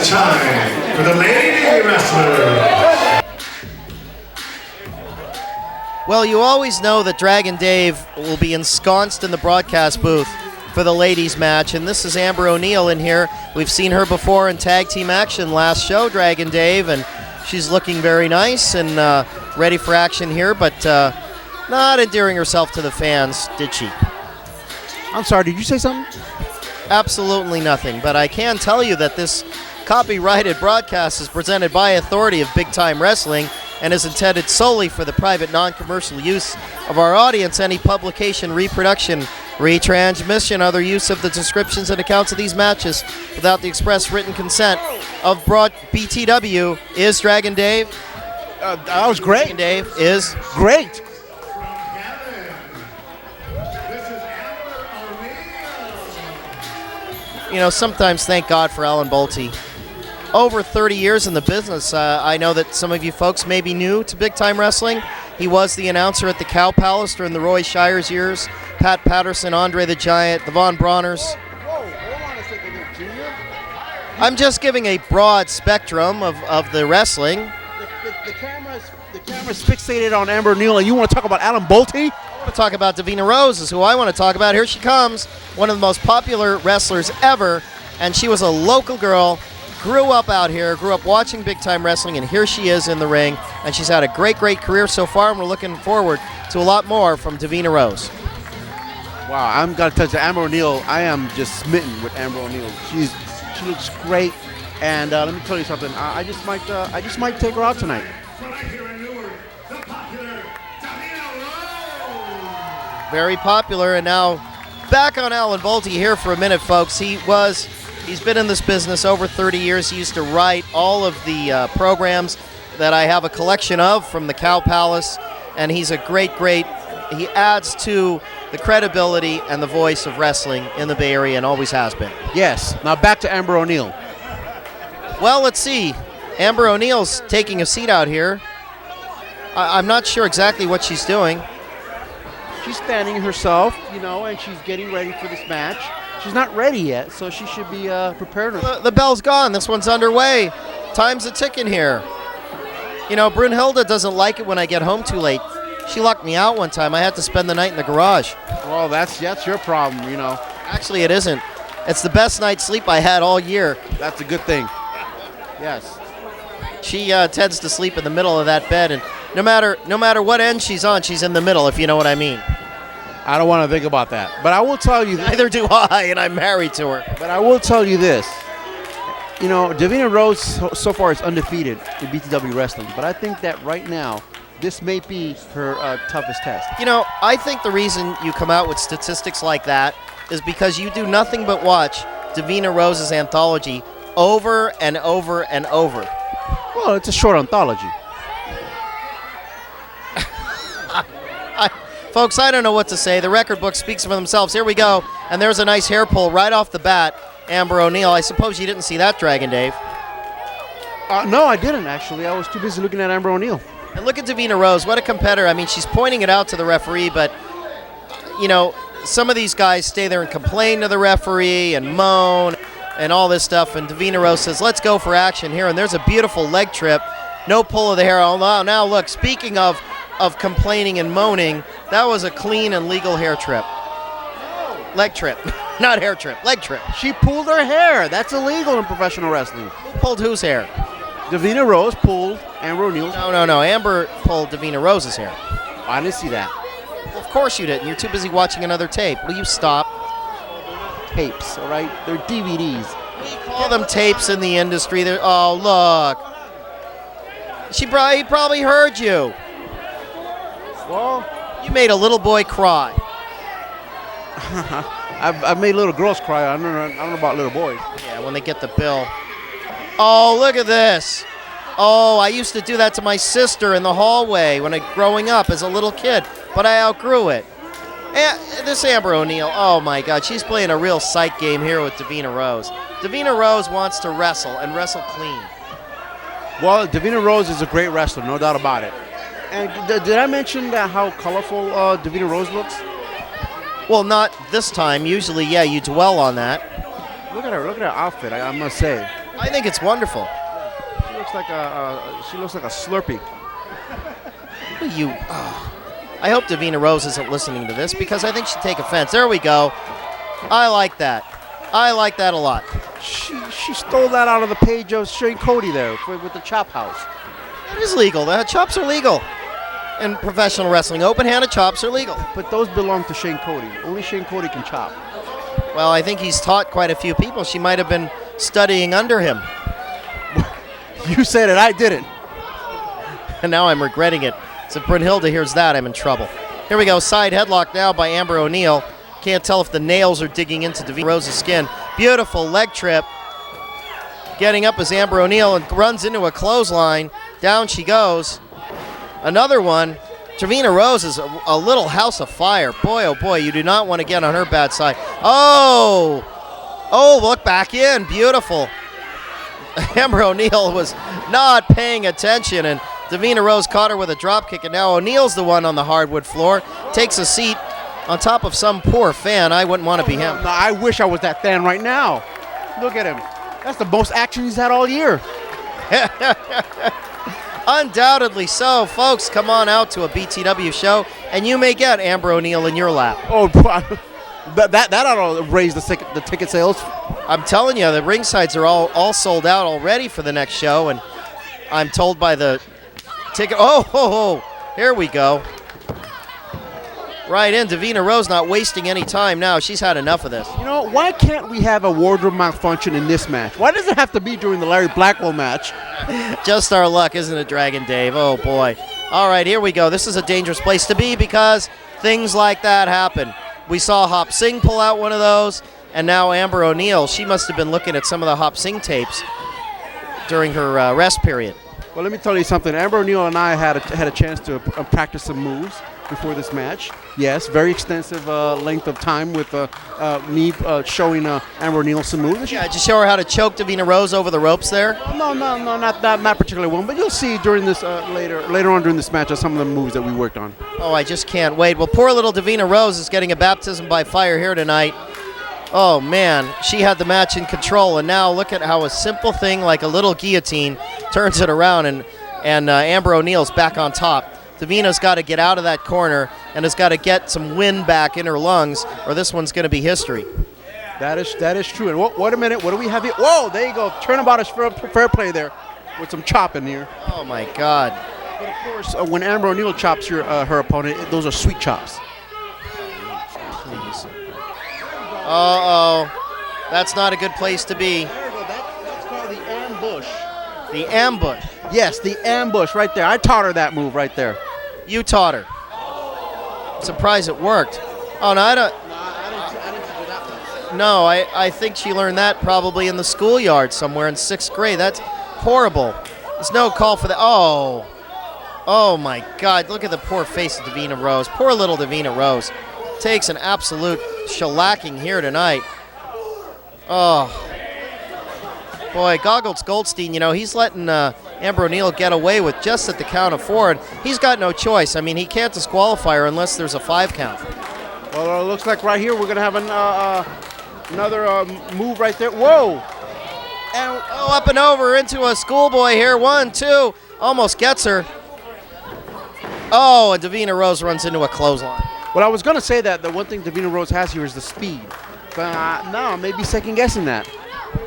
it's time for the lady wrestler. Well, you always know that Dragon Dave will be ensconced in the broadcast booth for the ladies match, and this is Amber O'Neal in here. We've seen her before in tag team action last show, Dragon Dave, and she's looking very nice and ready for action here, but not endearing herself to the fans, did she? I'm sorry, did you say something? Absolutely nothing, but I can tell you that this copyrighted broadcast is presented by authority of Big Time Wrestling and is intended solely for the private non-commercial use of our audience. Any publication, reproduction, retransmission, other use of the descriptions and accounts of these matches without the express written consent of BTW is Dragon Dave. That was great. Dragon Dave is great. You know, sometimes thank God for Alan Bolte. Over 30 years in the business. I know that some of you folks may be new to Big Time Wrestling. He was the announcer at the Cow Palace during the Roy Shires years. Pat Patterson, Andre the Giant, the Von Brauners. Whoa, hold on a second here, Junior. I'm just giving a broad spectrum of the wrestling. The camera's fixated on Amber O'Neal, and you want to talk about Alan Bolte? I want to talk about Davina Rose is who I want to talk about. Here she comes, one of the most popular wrestlers ever, and she was a local girl, grew up out here, grew up watching Big Time Wrestling, and here she is in the ring, and she's had a great career so far, and we're looking forward to a lot more from Davina Rose. Wow, I'm gonna tell you, Amber O'Neal, I am just smitten with Amber O'Neal. She looks great, and let me tell you something. I just might take her out tonight. Very popular, and now back on Alan Bolte here for a minute, folks. He's been in this business over 30 years. He used to write all of the programs that I have a collection of from the Cow Palace, and he's a great, he adds to the credibility and the voice of wrestling in the Bay Area and always has been. Yes, now back to Amber O'Neal. Well, let's see. Amber O'Neal's taking a seat out here. I'm not sure exactly what she's doing. She's fanning herself, you know, and she's getting ready for this match. She's not ready yet, so she should be prepared. The bell's gone. This one's underway. Time's a ticking here. You know, Brunhilde doesn't like it when I get home too late. She locked me out one time. I had to spend the night in the garage. Well, that's your problem, you know. Actually, it isn't. It's the best night's sleep I had all year. That's a good thing. Yes. She tends to sleep in the middle of that bed, and no matter what end she's on, she's in the middle, if you know what I mean. I don't want to think about that. But I will tell you this. Neither do I, and I'm married to her. But I will tell you this. You know, Davina Rose so far is undefeated in BTW Wrestling. But I think that right now, this may be her toughest test. You know, I think the reason you come out with statistics like that is because you do nothing but watch Davina Rose's anthology over and over and over. Well, it's a short anthology. Folks, I don't know what to say. The record book speaks for themselves. Here we go. And there's a nice hair pull right off the bat. Amber O'Neal. I suppose you didn't see that, Dragon Dave. No, I didn't, actually. I was too busy looking at Amber O'Neal. And look at Davina Rose. What a competitor. I mean, she's pointing it out to the referee, but, you know, some of these guys stay there and complain to the referee and moan and all this stuff. And Davina Rose says, let's go for action here. And there's a beautiful leg trip. No pull of the hair. Oh, now look, speaking of complaining and moaning, that was a clean and legal hair trip. Leg trip. Not hair trip. Leg trip. She pulled her hair. That's illegal in professional wrestling. Who pulled whose hair? Davina Rose pulled Amber O'Neal's. No. Amber pulled Davina Rose's hair. I didn't see that. Well, of course you didn't. You're too busy watching another tape. Will you stop? Tapes, all right? They're DVDs. We call them tapes in the industry. Oh, look. He probably heard you. Well, you made a little boy cry. I've made little girls cry. I don't know about little boys. Yeah, when they get the bill. Oh, look at this. Oh, I used to do that to my sister in the hallway growing up as a little kid, but I outgrew it. And this Amber O'Neal, oh my God, she's playing a real psych game here with Davina Rose. Davina Rose wants to wrestle and wrestle clean. Well, Davina Rose is a great wrestler, no doubt about it. And did I mention how colorful Davina Rose looks? Well, not this time. Usually, yeah, you dwell on that. Look at her outfit, I must say. I think it's wonderful. She looks like a Slurpee. I hope Davina Rose isn't listening to this because I think she'd take offense. There we go. I like that. I like that a lot. She stole that out of the page of Shane Cody there with the chop house. It is legal. The chops are legal in professional wrestling. Open-handed chops are legal. But those belong to Shane Cody. Only Shane Cody can chop. Well, I think he's taught quite a few people. She might have been studying under him. You said it, I didn't. And now I'm regretting it. So if Brunhilde hears that, I'm in trouble. Here we go. Side headlock now by Amber O'Neal. Can't tell if the nails are digging into Davina Rose's skin. Beautiful leg trip. Getting up as Amber O'Neal and runs into a clothesline. Down she goes. Another one. Davina Rose is a little house of fire. Boy, oh boy, you do not want to get on her bad side. Oh! Oh, look back in. Beautiful. Amber O'Neal was not paying attention, and Davina Rose caught her with a drop kick, and now O'Neal's the one on the hardwood floor. Takes a seat on top of some poor fan. I wouldn't want to be him. No, I wish I was that fan right now. Look at him. That's the most action he's had all year. Undoubtedly so. Folks, come on out to a BTW show, and you may get Amber O'Neal in your lap. Oh, that ought to raise the ticket sales. I'm telling you, the ring sides are all sold out already for the next show, and I'm told by the ticket. Oh, here we go. Right in. Davina Rose not wasting any time now. She's had enough of this. You know, why can't we have a wardrobe malfunction in this match? Why does it have to be during the Larry Blackwell match? Just our luck, isn't it, Dragon Dave? Oh, boy. All right, here we go. This is a dangerous place to be because things like that happen. We saw Hop Singh pull out one of those, and now Amber O'Neal. She must have been looking at some of the Hop Singh tapes during her rest period. Well, let me tell you something. Amber O'Neal and I had a chance to practice some moves before this match. Yes, very extensive length of time with me showing Amber O'Neal some moves. Yeah, did you show her how to choke Davina Rose over the ropes there? No, not particularly one, but you'll see during this later on during this match some of the moves that we worked on. Oh, I just can't wait. Well, poor little Davina Rose is getting a baptism by fire here tonight. Oh, man, she had the match in control, and now look at how a simple thing like a little guillotine turns it around, and Amber O'Neal's back on top. Davina's got to get out of that corner and has got to get some wind back in her lungs, or this one's going to be history. That is true. And wait a minute, what do we have here? Whoa, there you go. Turnabout is fair play there with some chopping here. Oh, my God. But, of course, when Amber O'Neal chops her opponent, those are sweet chops. Please. Uh-oh. That's not a good place to be. There you go. That's called the ambush. The ambush. Yes, the ambush right there. I taught her that move right there. You taught her. I'm surprised it worked. Oh, no, I didn't do that. No, I think she learned that probably in the schoolyard somewhere in 6th grade. That's horrible. There's no call for that. Oh, my God. Look at the poor face of Davina Rose. Poor little Davina Rose. Takes an absolute shellacking here tonight. Oh. Boy, Goggles Goldstein, you know, he's letting Amber O'Neal get away with just at the count of 4, and he's got no choice. I mean, he can't disqualify her unless there's a 5 count. Well, it looks like right here we're going to have another move right there. Whoa! And up and over into a schoolboy here. 1, 2, almost gets her. Oh, and Davina Rose runs into a clothesline. Well, I was going to say that the one thing Davina Rose has here is the speed. But no, maybe second-guessing that.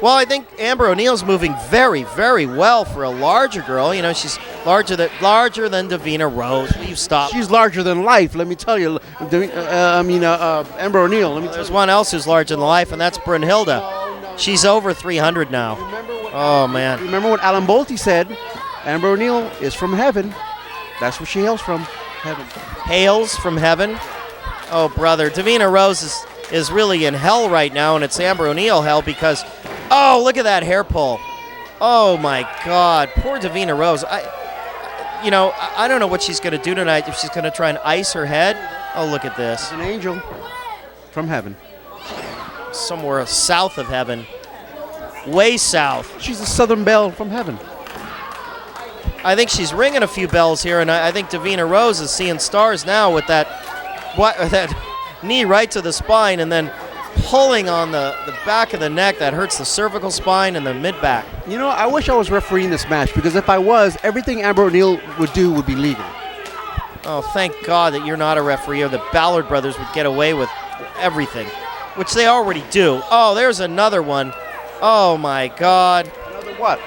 Well, I think Amber O'Neal's moving very, very well for a larger girl. You know, she's larger than Davina Rose. Will you stop? She's larger than life, let me tell you. Amber O'Neal. There's one else who's larger than life, and that's Brunhilde. She's over 300 now. Oh, man. Remember what Alan Bolte said? Amber O'Neal is from heaven. That's where she hails from, heaven. Hails from heaven? Oh, brother. Davina Rose is really in hell right now, and it's Amber O'Neal hell because, oh, look at that hair pull. Oh, my God. Poor Davina Rose. I don't know what she's going to do tonight, if she's going to try and ice her head. Oh, look at this. She's an angel from heaven. Somewhere south of heaven. Way south. She's a southern belle from heaven. I think she's ringing a few bells here, and I think Davina Rose is seeing stars now with that knee right to the spine, and then pulling on the back of the neck that hurts the cervical spine and the mid-back. You know, I wish I was refereeing this match, because if I was, everything Amber O'Neal would do would be legal. Oh, thank God that you're not a referee, or the Ballard brothers would get away with everything, which they already do. Oh, there's another one. Oh, my God. Another what?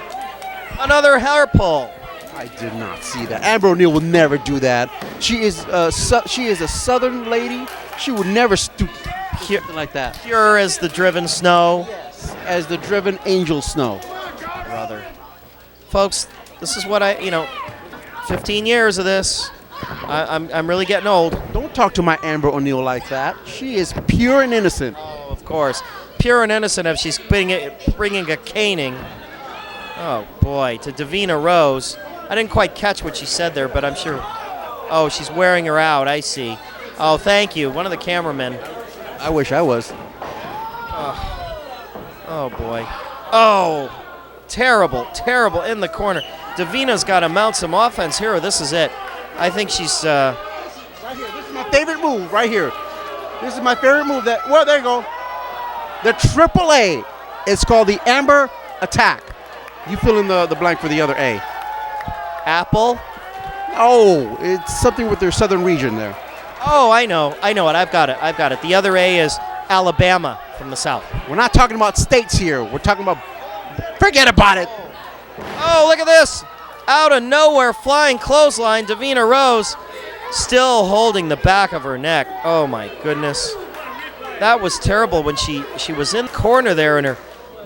Another hair pull. I did not see that. Amber O'Neal would never do that. She is a Southern lady. She would never stoop something like that. Pure as the driven snow. Yes, as the driven angel snow. Brother. Folks, this is what 15 years of this. I'm really getting old. Don't talk to my Amber O'Neal like that. She is pure and innocent. Oh, of course. Pure and innocent if she's bringing a caning. Oh, boy, to Davina Rose. I didn't quite catch what she said there, but I'm sure. Oh, she's wearing her out. I see. Oh, thank you. One of the cameramen. I wish I was. Oh, boy. Oh, terrible, terrible in the corner. Davina's got to mount some offense here, or this is it. I think she's. Right here. This is my favorite move, right here. This is my favorite move. Well, there you go. The AAA. It's called the Amber Attack. You fill in the blank for the other A. Apple? Oh, it's something with their southern region there. Oh, I know it. I've got it. The other A is Alabama from the south. We're not talking about states here. We're talking about. Forget about it. Oh, look at this. Out of nowhere, flying clothesline. Davina Rose still holding the back of her neck. Oh, my goodness. That was terrible when she was in the corner there, and her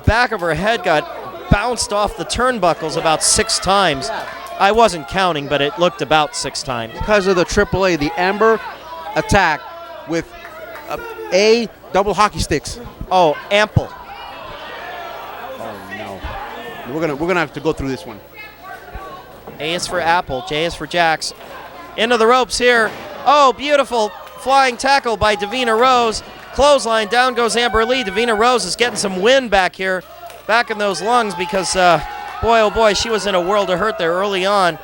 back of her head got bounced off the turnbuckles about 6 times. I wasn't counting, but it looked about 6 times. Because of the AAA, the Amber Attack with A double hockey sticks. Oh, ample. Oh no. We're gonna have to go through this one. A is for Apple, J is for Jax. Into the ropes here. Oh, beautiful flying tackle by Davina Rose. Clothesline, down goes Amber Lee. Davina Rose is getting some wind back here, back in those lungs, because boy, oh boy, she was in a world of hurt there early on.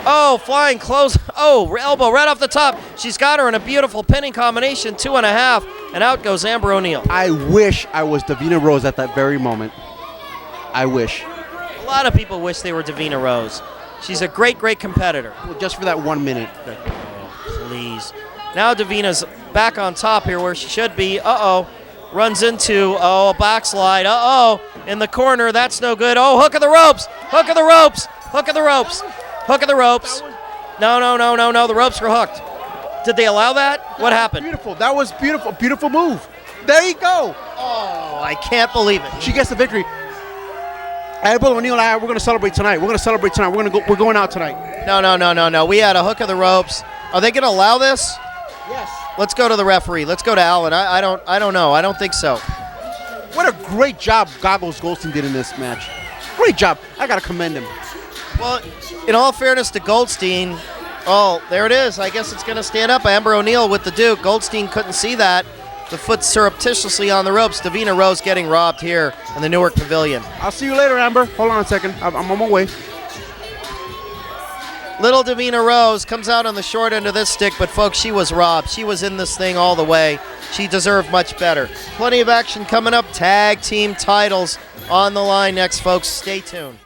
Oh, flying close. Oh, elbow right off the top. She's got her in a beautiful pinning combination, 2.5, and out goes Amber O'Neal. I wish I was Davina Rose at that very moment. I wish. A lot of people wish they were Davina Rose. She's a great, great competitor. Well, just for that 1 minute. Oh, please. Now Davina's back on top here where she should be. Uh-oh. Runs into, a backslide. Uh-oh. In the corner. That's no good. Oh, hook of the ropes. Hook of the ropes. Hook of the ropes. Hook of the ropes. No. The ropes were hooked. Did they allow that? What happened? Beautiful. That was beautiful. Beautiful move. There you go. Oh, I can't believe it. She gets the victory. Amber O'Neal and I, we're going to celebrate tonight. We're going out tonight. No. We had a hook of the ropes. Are they going to allow this? Yes. Let's go to the referee. Let's go to Alan. I don't know. I don't think so. What a great job Goggles Goldstein did in this match. Great job. I got to commend him. Well, in all fairness to Goldstein, oh, there it is. I guess it's going to stand up. Amber O'Neal with the Duke. Goldstein couldn't see that. The foot surreptitiously on the ropes. Davina Rose getting robbed here in the Newark Pavilion. I'll see you later, Amber. Hold on a second. I'm on my way. Little Davina Rose comes out on the short end of this stick, but folks, she was robbed. She was in this thing all the way. She deserved much better. Plenty of action coming up. Tag team titles on the line next, folks. Stay tuned.